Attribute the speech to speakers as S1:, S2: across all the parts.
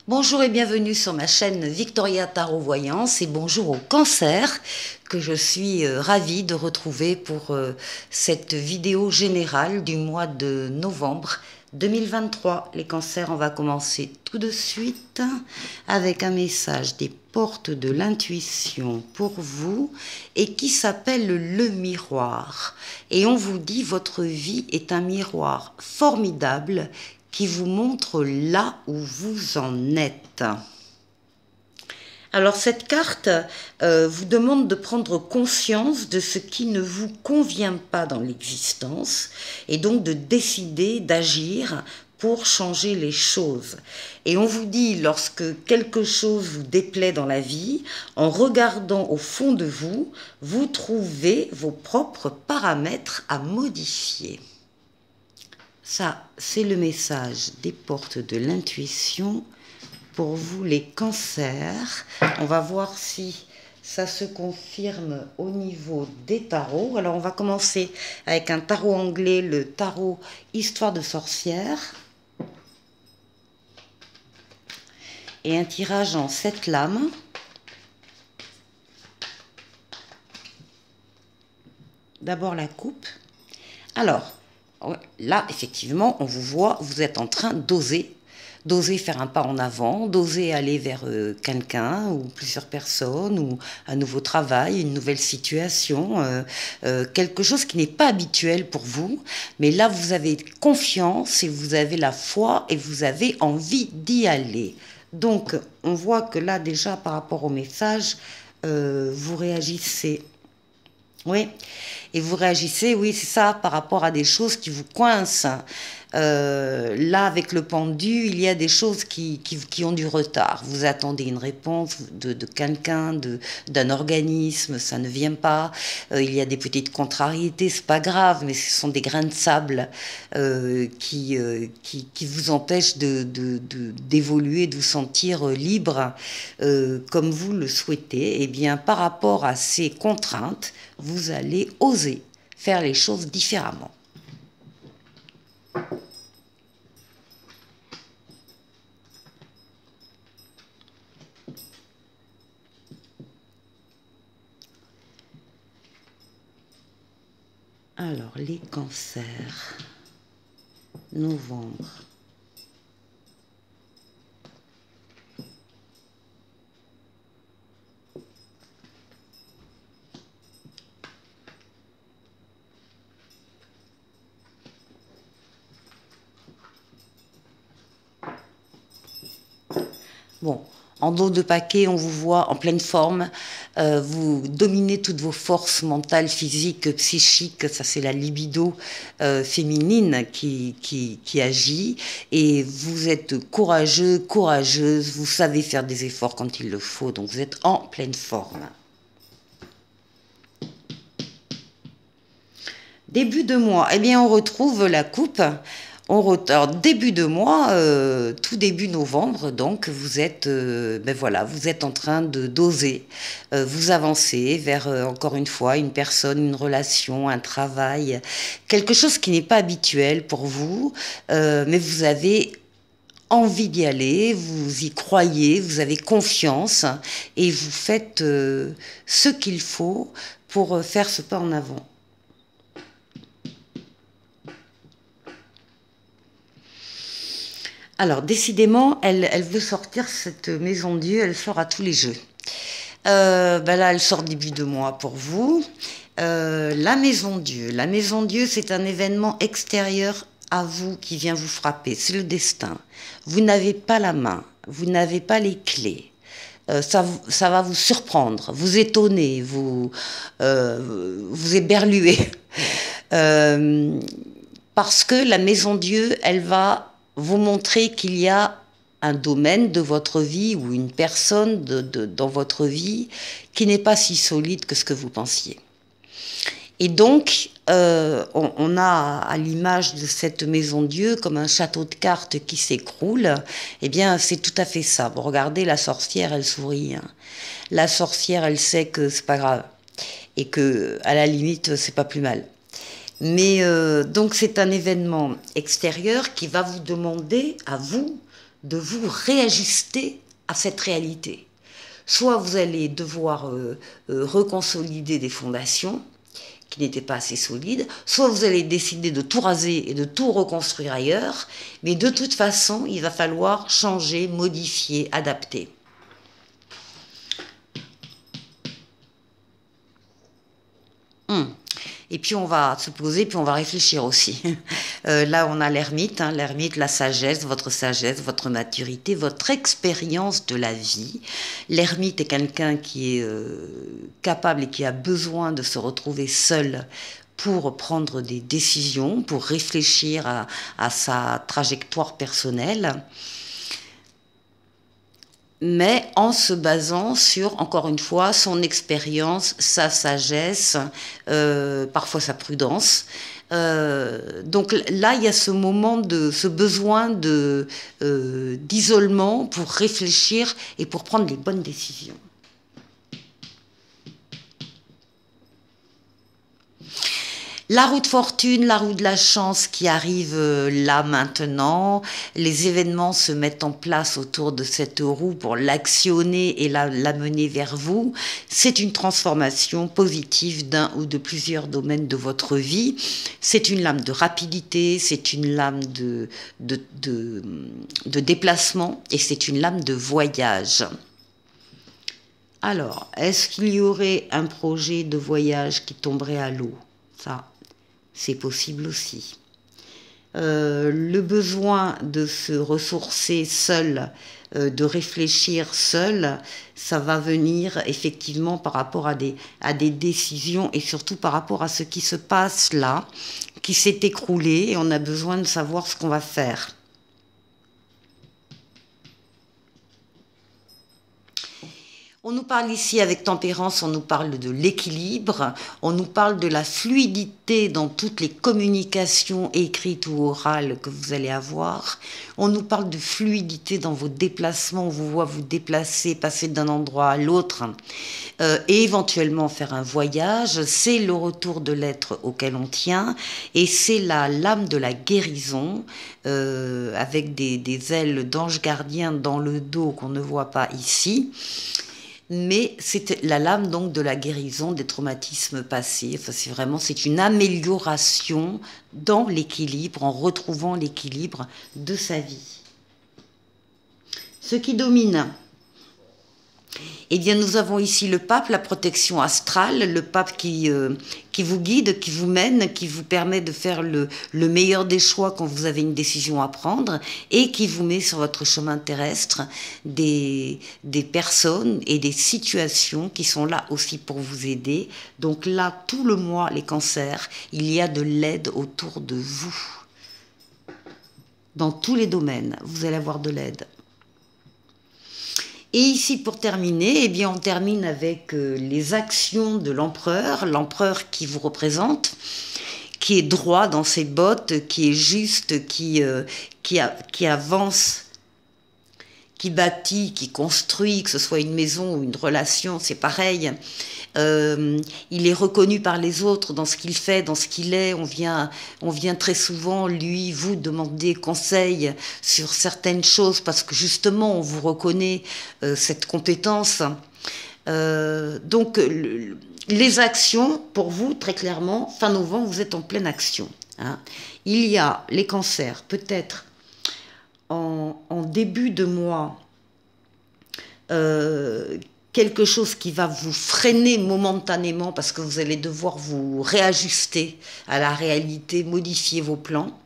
S1: Bonjour et bienvenue sur ma chaîne Victoria Tarot Voyance et bonjour au cancer que je suis ravie de retrouver pour cette vidéo générale du mois de novembre 2023. Les cancers, on va commencer tout de suite avec un message des portes de l'intuition pour vous et qui s'appelle le miroir. Et on vous dit votre vie est un miroir formidable qui vous montre là où vous en êtes. Alors cette carte vous demande de prendre conscience de ce qui ne vous convient pas dans l'existence et donc de décider d'agir pour changer les choses. Et on vous dit, lorsque quelque chose vous déplaît dans la vie, en regardant au fond de vous, vous trouvez vos propres paramètres à modifier. Ça, c'est le message des portes de l'intuition pour vous les cancers. On va voir si ça se confirme au niveau des tarots. Alors, on va commencer avec un tarot anglais, le tarot Histoire de sorcière. Et un tirage en 7 lames. D'abord la coupe. Alors, là, effectivement, on vous voit, vous êtes en train d'oser faire un pas en avant, d'oser aller vers quelqu'un ou plusieurs personnes ou un nouveau travail, une nouvelle situation, quelque chose qui n'est pas habituel pour vous. Mais là, vous avez confiance et vous avez la foi et vous avez envie d'y aller. Donc, on voit que là, déjà, par rapport au message, vous réagissez. Oui, et vous réagissez, oui, c'est ça, par rapport à des choses qui vous coincent. Là, avec le pendu, il y a des choses qui ont du retard. Vous attendez une réponse de quelqu'un, d'un organisme, ça ne vient pas. Il y a des petites contrariétés, c'est pas grave, mais ce sont des grains de sable qui vous empêchent d'évoluer, de vous sentir libre comme vous le souhaitez. Et bien, par rapport à ces contraintes, vous allez oser faire les choses différemment. Alors, les cancers, novembre. Bon, en dos de paquet, on vous voit en pleine forme. Vous dominez toutes vos forces mentales, physiques, psychiques. Ça, c'est la libido féminine qui agit. Et vous êtes courageux, courageuse. Vous savez faire des efforts quand il le faut. Donc, vous êtes en pleine forme. Début de mois, eh bien, on retrouve la coupe. Alors, début de mois, tout début novembre, donc vous êtes, ben voilà, vous êtes en train d'oser vous avancer vers, encore une fois, une personne, une relation, un travail, quelque chose qui n'est pas habituel pour vous, mais vous avez envie d'y aller, vous y croyez, vous avez confiance et vous faites ce qu'il faut pour faire ce pas en avant. Alors, décidément, elle veut sortir cette maison de Dieu, elle sort à tous les jeux. Ben là, elle sort début de mois pour vous. La maison Dieu. La maison Dieu, c'est un événement extérieur à vous qui vient vous frapper. C'est le destin. Vous n'avez pas la main, vous n'avez pas les clés. Ça va vous surprendre, vous étonner, vous éberluer. Parce que la maison Dieu, elle va vous montrer qu'il y a un domaine de votre vie ou une personne dans votre vie qui n'est pas si solide que ce que vous pensiez. Et donc, on a à l'image de cette maison Dieu comme un château de cartes qui s'écroule. Eh bien, c'est tout à fait ça. Bon, regardez, la sorcière, elle sourit. Hein. La sorcière, elle sait que c'est pas grave et que, à la limite, c'est pas plus mal. Mais donc c'est un événement extérieur qui va vous demander à vous de vous réajuster à cette réalité. Soit vous allez devoir reconsolider des fondations qui n'étaient pas assez solides, soit vous allez décider de tout raser et de tout reconstruire ailleurs, mais de toute façon, il va falloir changer, modifier, adapter. Et puis on va se poser, puis on va réfléchir aussi. Là, on a l'ermite, hein, l'ermite, la sagesse, votre maturité, votre expérience de la vie. L'ermite est quelqu'un qui est capable et qui a besoin de se retrouver seul pour prendre des décisions, pour réfléchir à sa trajectoire personnelle, mais en se basant sur, encore une fois, son expérience, sa sagesse, parfois sa prudence. Donc là, il y a ce moment ce besoin d'isolement pour réfléchir et pour prendre les bonnes décisions. La roue de fortune, la roue de la chance qui arrive là maintenant, les événements se mettent en place autour de cette roue pour l'actionner et la mener vers vous. C'est une transformation positive d'un ou de plusieurs domaines de votre vie. C'est une lame de rapidité, c'est une lame de déplacement et c'est une lame de voyage. Alors, est-ce qu'il y aurait un projet de voyage qui tomberait à l'eau? Ça, c'est possible aussi. Le besoin de se ressourcer seul, de réfléchir seul, ça va venir effectivement par rapport à des décisions et surtout par rapport à ce qui se passe là, qui s'est écroulé et on a besoin de savoir ce qu'on va faire. On nous parle ici avec tempérance, on nous parle de l'équilibre, on nous parle de la fluidité dans toutes les communications écrites ou orales que vous allez avoir. On nous parle de fluidité dans vos déplacements, on vous voit vous déplacer, passer d'un endroit à l'autre et éventuellement faire un voyage. C'est le retour de l'être auquel on tient et c'est la lame de la guérison avec des ailes d'ange gardien dans le dos qu'on ne voit pas ici. Mais c'est la lame donc de la guérison des traumatismes passés. Enfin, c'est une amélioration dans l'équilibre, en retrouvant l'équilibre de sa vie. Ce qui domine, eh bien, nous avons ici le pape, la protection astrale, le pape qui vous guide, qui vous mène, qui vous permet de faire le meilleur des choix quand vous avez une décision à prendre et qui vous met sur votre chemin terrestre des personnes et des situations qui sont là aussi pour vous aider. Donc là, tout le mois, les cancers, il y a de l'aide autour de vous. Dans tous les domaines, vous allez avoir de l'aide. Et ici, pour terminer, eh bien, on termine avec les actions de l'empereur qui vous représente, qui est droit dans ses bottes, qui est juste, qui avance, qui bâtit, qui construit, que ce soit une maison ou une relation, c'est pareil. Il est reconnu par les autres dans ce qu'il fait, dans ce qu'il est. On vient très souvent, vous demander conseil sur certaines choses parce que justement, on vous reconnaît cette compétence. Donc, les actions, pour vous, très clairement, fin novembre, vous êtes en pleine action. Hein. Il y a les cancers, peut-être en début de mois, quelque chose qui va vous freiner momentanément parce que vous allez devoir vous réajuster à la réalité, modifier vos plans.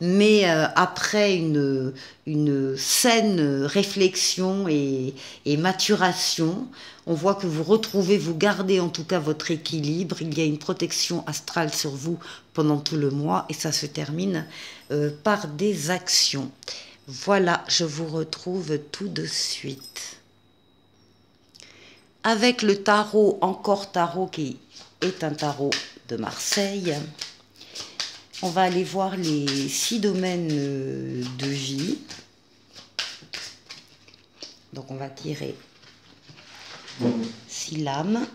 S1: Mais après une saine réflexion et maturation, on voit que vous retrouvez, vous gardez en tout cas votre équilibre. Il y a une protection astrale sur vous pendant tout le mois et ça se termine par des actions. Voilà, je vous retrouve tout de suite. Avec le tarot, encore tarot qui est un tarot de Marseille, on va aller voir les 6 domaines de vie. Donc on va tirer 6 lames.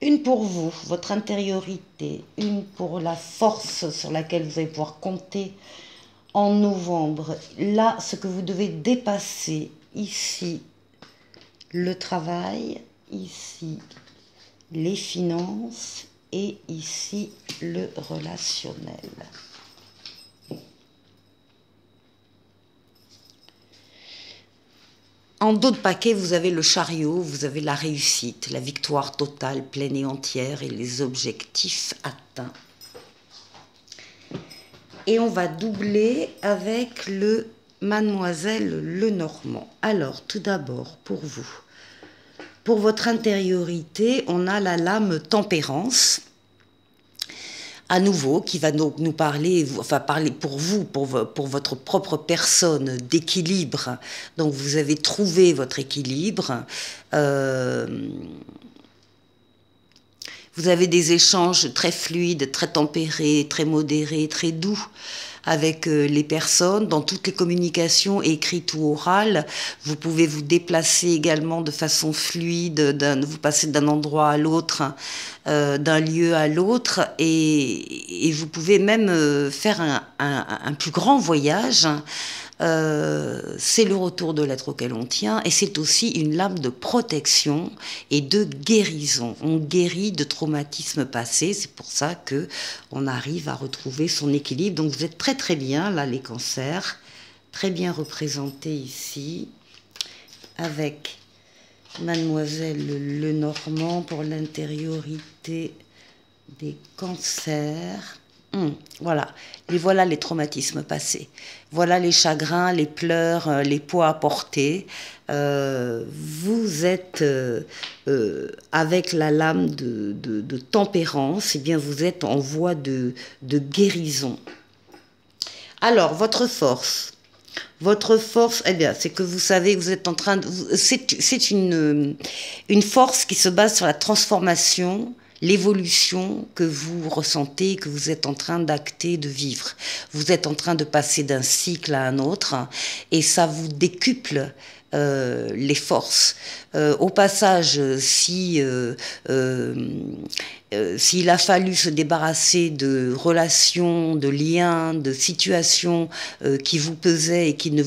S1: Une pour vous, votre intériorité, une pour la force sur laquelle vous allez pouvoir compter En novembre, là, ce que vous devez dépasser, ici, le travail, ici, les finances et ici, le relationnel. En dos de paquet, vous avez le chariot, vous avez la réussite, la victoire totale, pleine et entière et les objectifs atteints. Et on va doubler avec le Mademoiselle Lenormand. Alors, tout d'abord, pour vous, pour votre intériorité, on a la lame Tempérance, à nouveau, qui va donc nous parler, enfin parler pour vous, pour votre propre personne, d'équilibre. Donc vous avez trouvé votre équilibre. Vous avez des échanges très fluides, très tempérés, très modérés, très doux avec les personnes. Dans toutes les communications écrites ou orales, vous pouvez vous déplacer également de façon fluide, vous passez d'un endroit à l'autre, d'un lieu à l'autre, et vous pouvez même faire un plus grand voyage. C'est le retour de l'être auquel on tient, et c'est aussi une lame de protection et de guérison. On guérit de traumatismes passés, c'est pour ça que on arrive à retrouver son équilibre. Donc vous êtes très très bien, là, les cancers, très bien représentés ici, avec Mademoiselle Lenormand pour l'intériorité des cancers. Voilà. Et voilà les traumatismes passés. Voilà les chagrins, les pleurs, les poids à porter. Vous êtes avec la lame de tempérance, eh bien vous êtes en voie de guérison. Alors, votre force, eh bien, c'est que vous savez que vous êtes en train de... C'est une force qui se base sur la transformation, l'évolution que vous ressentez, que vous êtes en train d'acter, de vivre. Vous êtes en train de passer d'un cycle à un autre, et ça vous décuple les forces. Au passage, s'il a fallu se débarrasser de relations, de liens, de situations qui vous pesaient et qui ne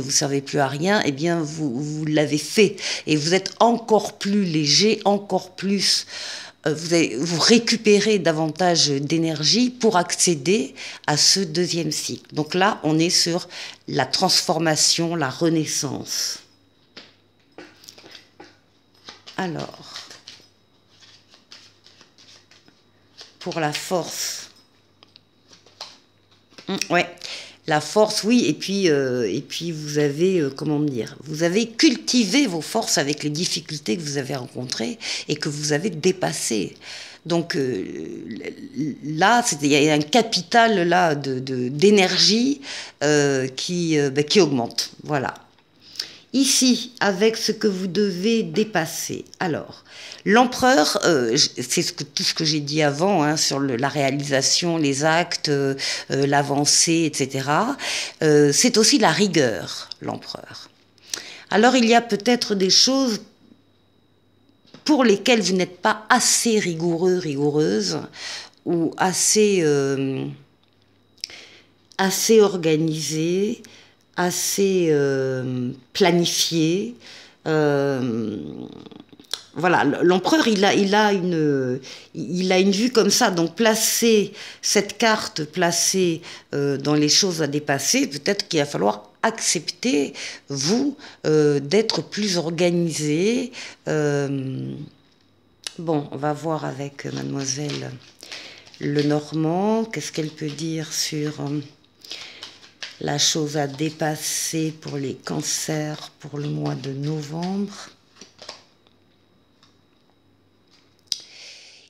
S1: vous servaient plus à rien, eh bien vous l'avez fait, et vous êtes encore plus léger, encore plus... Vous récupérez davantage d'énergie pour accéder à ce deuxième cycle. Donc là, on est sur la transformation, la renaissance. Alors, pour la force, ouais, la force, oui, et puis vous avez, comment dire, vous avez cultivé vos forces avec les difficultés que vous avez rencontrées et que vous avez dépassées. Donc là, il y a un capital là d'énergie qui augmente. Voilà. Ici, avec ce que vous devez dépasser. Alors, l'empereur, c'est tout ce que j'ai dit avant, hein, sur la réalisation, les actes, l'avancée, etc. C'est aussi la rigueur, l'empereur. Alors, il y a peut-être des choses pour lesquelles vous n'êtes pas assez rigoureux, rigoureuse, ou assez organisé, assez planifié. Voilà, l'empereur, il a une vue comme ça. Donc placer cette carte, dans les choses à dépasser, peut-être qu'il va falloir accepter, vous, d'être plus organisé. Bon, on va voir avec Mademoiselle Lenormand, qu'est-ce qu'elle peut dire sur... la chose à dépasser pour les cancers pour le mois de novembre.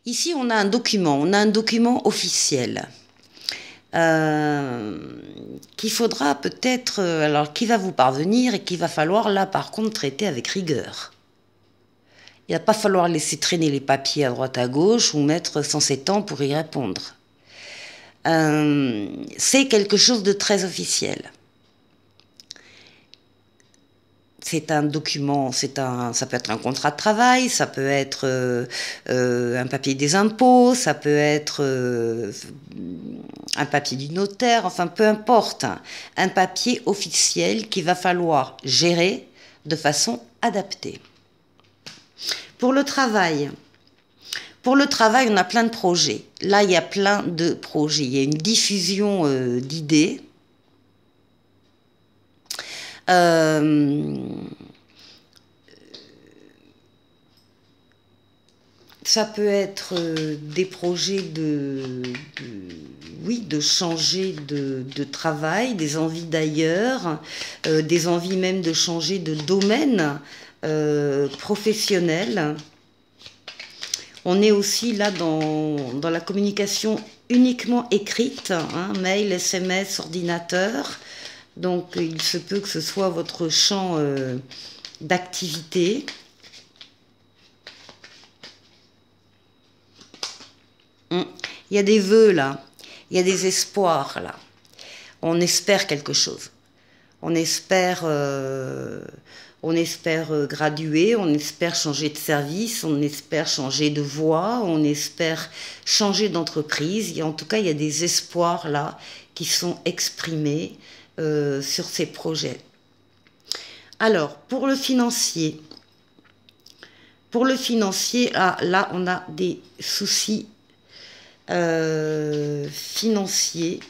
S1: Ici, on a un document officiel qu'il faudra peut-être, alors qui va vous parvenir et qu'il va falloir là par contre traiter avec rigueur. Il ne va pas falloir laisser traîner les papiers à droite à gauche ou mettre 107 ans pour y répondre. C'est quelque chose de très officiel. C'est un document, ça peut être un contrat de travail, ça peut être un papier des impôts, ça peut être un papier du notaire, enfin peu importe, hein, un papier officiel qu'il va falloir gérer de façon adaptée. Pour le travail, on a plein de projets. Là, il y a plein de projets. Il y a une diffusion d'idées. Ça peut être des projets oui, de changer de travail, des envies d'ailleurs, des envies même de changer de domaine professionnel. On est aussi là dans la communication uniquement écrite, hein, mail, SMS, ordinateur. Donc il se peut que ce soit votre champ d'activité. Il y a des vœux là, il y a des espoirs là. On espère quelque chose. On espère graduer, on espère changer de service, on espère changer de voie, on espère changer d'entreprise. En tout cas, il y a des espoirs là qui sont exprimés sur ces projets. Alors, pour le financier, là, on a des soucis financiers,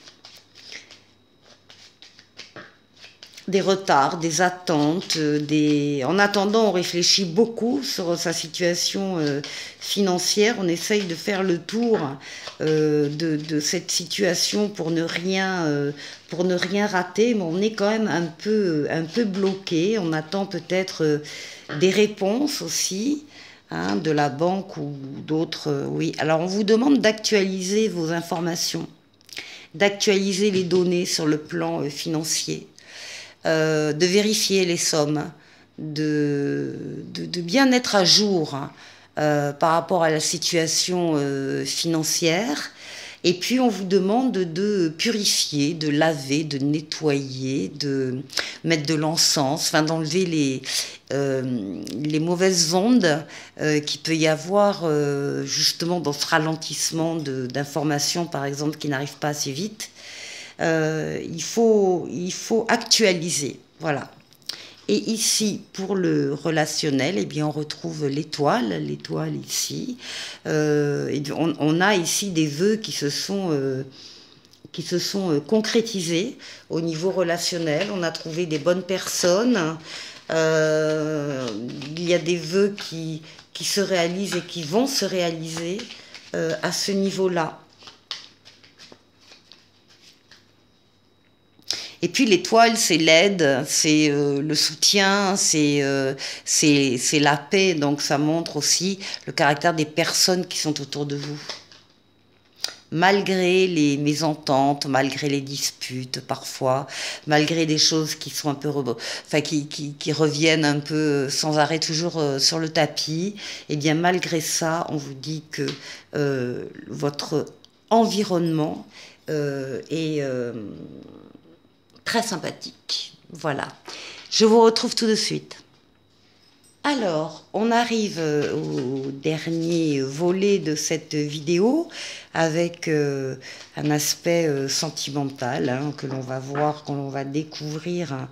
S1: des retards, des attentes, en attendant, on réfléchit beaucoup sur sa situation financière, on essaye de faire le tour de cette situation pour ne rien rater, mais on est quand même un peu bloqué, on attend peut-être des réponses aussi, hein, de la banque ou d'autres, oui. Alors on vous demande d'actualiser vos informations, d'actualiser les données sur le plan financier. De vérifier les sommes, de bien être à jour hein, par rapport à la situation financière. Et puis on vous demande de purifier, de laver, de nettoyer, de mettre de l'encens, enfin d'enlever les mauvaises ondes qu'il peut y avoir justement dans ce ralentissement d'informations, par exemple, qui n'arrivent pas assez vite. Il faut actualiser, voilà. Et ici, pour le relationnel, eh bien, on retrouve l'étoile ici. Et on a ici des vœux qui se sont concrétisés au niveau relationnel. On a trouvé des bonnes personnes. Il y a des vœux qui se réalisent et qui vont se réaliser à ce niveau-là. Et puis l'étoile, c'est l'aide, c'est le soutien, c'est la paix. Donc ça montre aussi le caractère des personnes qui sont autour de vous. Malgré les mésententes, malgré les disputes parfois, malgré des choses qui sont un peu qui reviennent un peu sans arrêt toujours sur le tapis, et bien malgré ça, on vous dit que votre environnement est très sympathique. Voilà. Je vous retrouve tout de suite. Alors, on arrive au dernier volet de cette vidéo avec un aspect sentimental hein, que l'on va voir, que l'on va découvrir hein,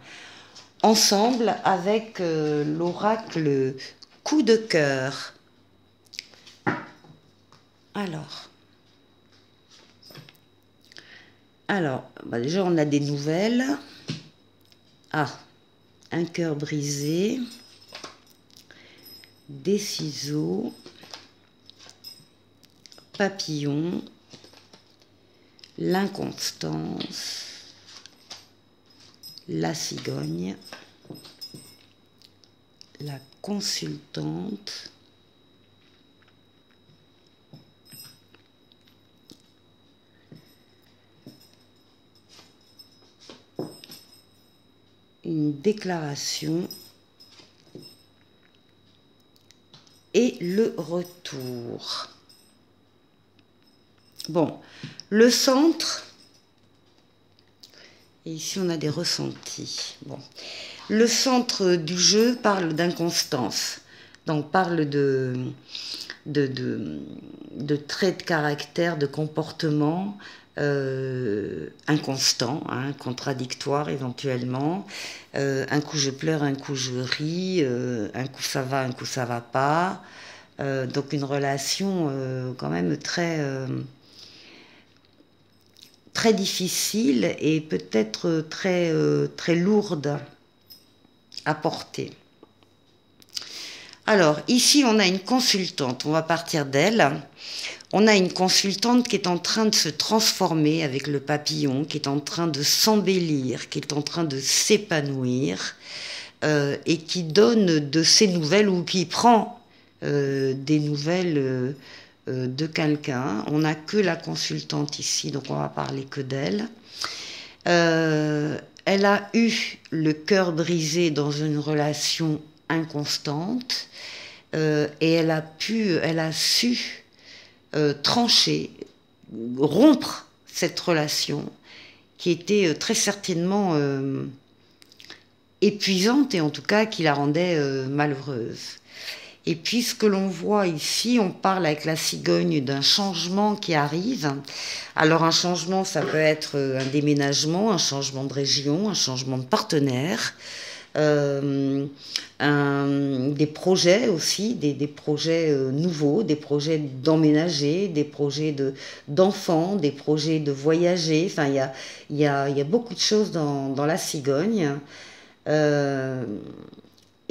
S1: ensemble avec l'oracle coup de cœur. Alors, bah déjà on a des nouvelles. Ah, un cœur brisé, des ciseaux, papillon, l'inconstance, la cigogne, la consultante, une déclaration et le retour. Bon, le centre, et ici on a des ressentis. Bon, le centre du jeu parle d'inconstance, donc parle de traits de caractère, de comportement inconstant, hein, contradictoire éventuellement. Un coup je pleure, un coup je ris, un coup ça va, un coup ça va pas. Donc une relation quand même très difficile et peut-être très lourde à porter. Alors ici on a une consultante, on va partir d'elle. On a une consultante qui est en train de se transformer avec le papillon, qui est en train de s'embellir, qui est en train de s'épanouir et qui donne de ses nouvelles ou qui prend des nouvelles de quelqu'un. On n'a que la consultante ici, donc on va parler que d'elle. Elle a eu le cœur brisé dans une relation inconstante et elle a su trancher, rompre cette relation qui était très certainement épuisante et en tout cas qui la rendait malheureuse. Et puis ce que l'on voit ici, on parle avec la cigogne d'un changement qui arrive. Alors un changement, ça peut être un déménagement, un changement de région, un changement de partenaire, des projets aussi, des projets nouveaux, des projets d'emménager, des projets d'enfants, des projets de voyager. Enfin, il y a beaucoup de choses dans la cigogne.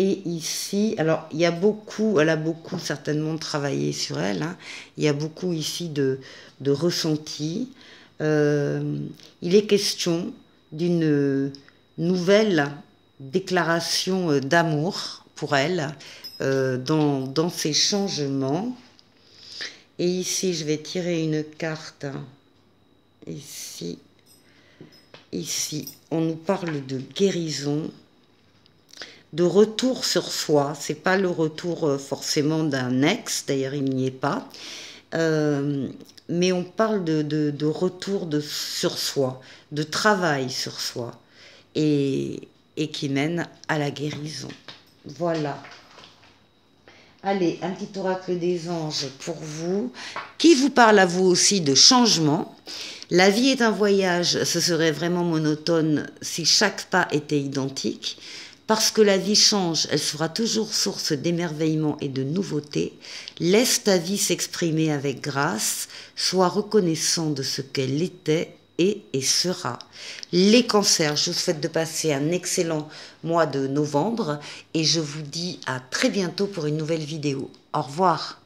S1: Et ici, alors il y a beaucoup, elle a beaucoup certainement travaillé sur elle, hein. Il y a beaucoup ici de ressenti. Il est question d'une nouvelle déclaration d'amour pour elle dans ces changements. Et ici, je vais tirer une carte. Ici, on nous parle de guérison, de retour sur soi. C'est pas le retour forcément d'un ex, d'ailleurs il n'y est pas, mais on parle de retour sur soi, de travail sur soi, et qui mène à la guérison. Voilà. Allez, un petit oracle des anges pour vous, qui vous parle à vous aussi de changement. La vie est un voyage, ce serait vraiment monotone si chaque pas était identique. Parce que la vie change, elle sera toujours source d'émerveillement et de nouveauté. Laisse ta vie s'exprimer avec grâce, sois reconnaissant de ce qu'elle était et sera. Les cancers, je vous souhaite de passer un excellent mois de novembre et je vous dis à très bientôt pour une nouvelle vidéo. Au revoir.